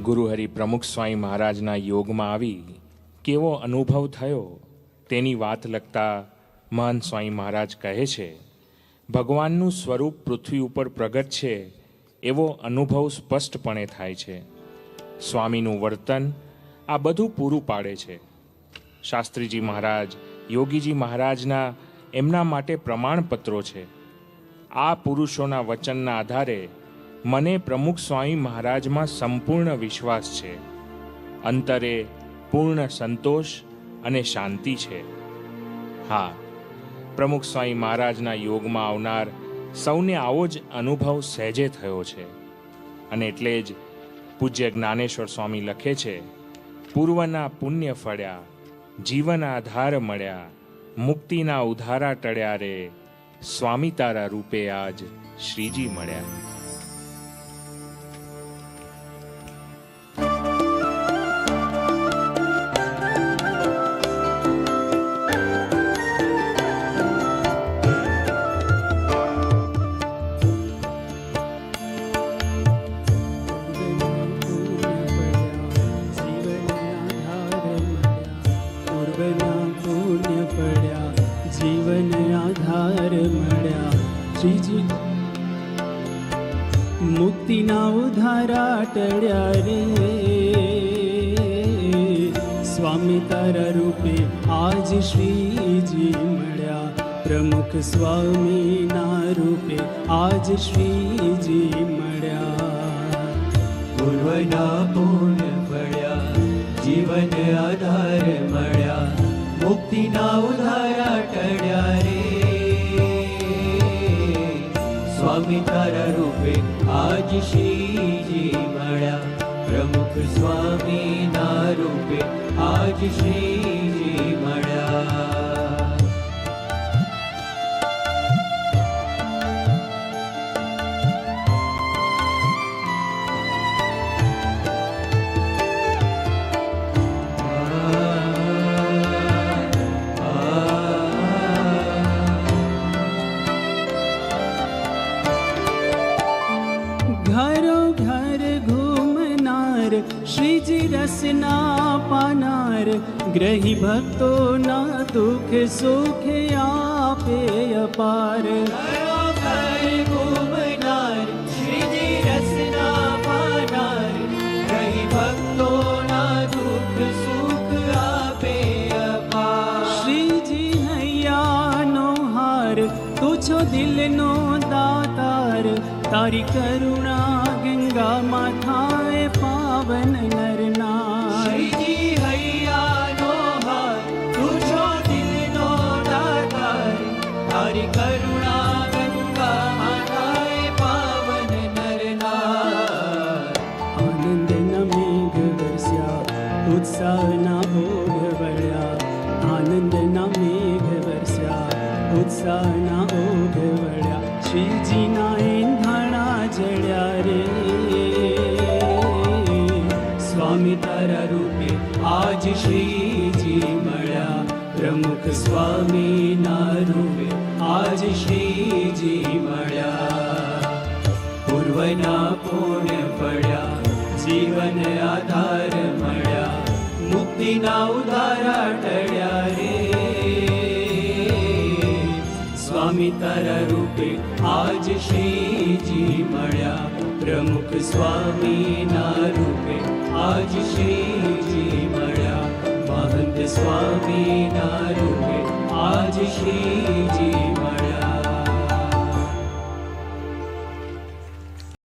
ગુરુહરિ પ્રમુખ સ્વામી મહારાજના યોગમાં આવી કેવો અનુભવ થયો તેની વાત લખતા મહાન સ્વામી મહારાજ કહે છે, ભગવાનનું સ્વરૂપ પૃથ્વી ઉપર પ્રગટ છે એવો અનુભવ સ્પષ્ટપણે થાય છે. સ્વામીનું વર્તન આ બધું પૂરું પાડે છે. શાસ્ત્રીજી મહારાજ, યોગીજી મહારાજના એમના માટે પ્રમાણપત્રો છે. આ પુરુષોના વચનના આધારે મને પ્રમુખ સ્વામી મહારાજમાં સંપૂર્ણ વિશ્વાસ છે. અંતરે પૂર્ણ સંતોષ અને શાંતિ છે. હા, પ્રમુખ સ્વામી મહારાજના યોગમાં આવનાર સૌને આવો જ અનુભવ સહેજે થયો છે. અને એટલે જ પૂજ્ય જ્ઞાનેશ્વર સ્વામી લખે છે, પૂર્વના પુણ્ય ફળ્યા, જીવન આધાર મળ્યા, મુક્તિના ઉધારા ટળ્યા રે, સ્વામી તારા રૂપે આજ શ્રીજી મળ્યા. મુક્તિના ઉધારા ટળ્યા રે, સ્વામી તારા રૂપે આજ શ્રીજી મળ્યા. પ્રમુખ સ્વામીના રૂપે આજ શ્રીજી મળ્યા. પૂર્વના પુણ્ય ફળ્યા, જીવન આધાર મળ્યા, મુક્તિના ઉધારા ટળ્યા રે, સ્વામી તારા રૂપે આજ શ્રીજી મળ્યા. પ્રમુખ સ્વામીના રૂપે આજ શ્રીજી મળ્યા. ઘરો ઘર ઘૂમનાર, શ્રીજી રસના પાનાર, ગ્રહી ભક્તોના દુઃખ સુખ આપે અપાર. ઘરો ઘર ઘૂમનાર, શ્રીજી રસના પાનાર, ગ્રહી ભક્તોના દુઃખ સુખ આપે અપાર. શ્રીજી હૈયાનો હાર, તું છો દિલનો દાતાર, તારી કરુણા ગંગામાં થાય પાવન નરનાર. શ્રીજી હૈયાનો હાર, તું છો દિલનો દાતાર, તારી કરુણા ગંગામાં થાય પાવન નરનાર. આનંદના મેઘ વરસ્યા, ઉત્સાહના ભોગ વળ્યા. આનંદના મેઘ વરસ્યા, ઉત્સાહના ભોગ વળ્યા. શ્રીજીના એંધાણા જડ્યા રે, સ્વામી તારા રૂપે આજ શ્રીજી મળ્યા. પ્રમુખ સ્વામીના રૂપે આજ શ્રીજી મળ્યા. પૂર્વના પુણ્ય ફળ્યા, જીવન આધાર મળ્યા, મુક્તિના ઉધારા ટળ્યા રે, સ્વામી તારા રૂપે આજ શ્રીજી મળ્યા. પ્રમુખ સ્વામીના રૂપે આજ શ્રીજી મળ્યા. મહંત સ્વામી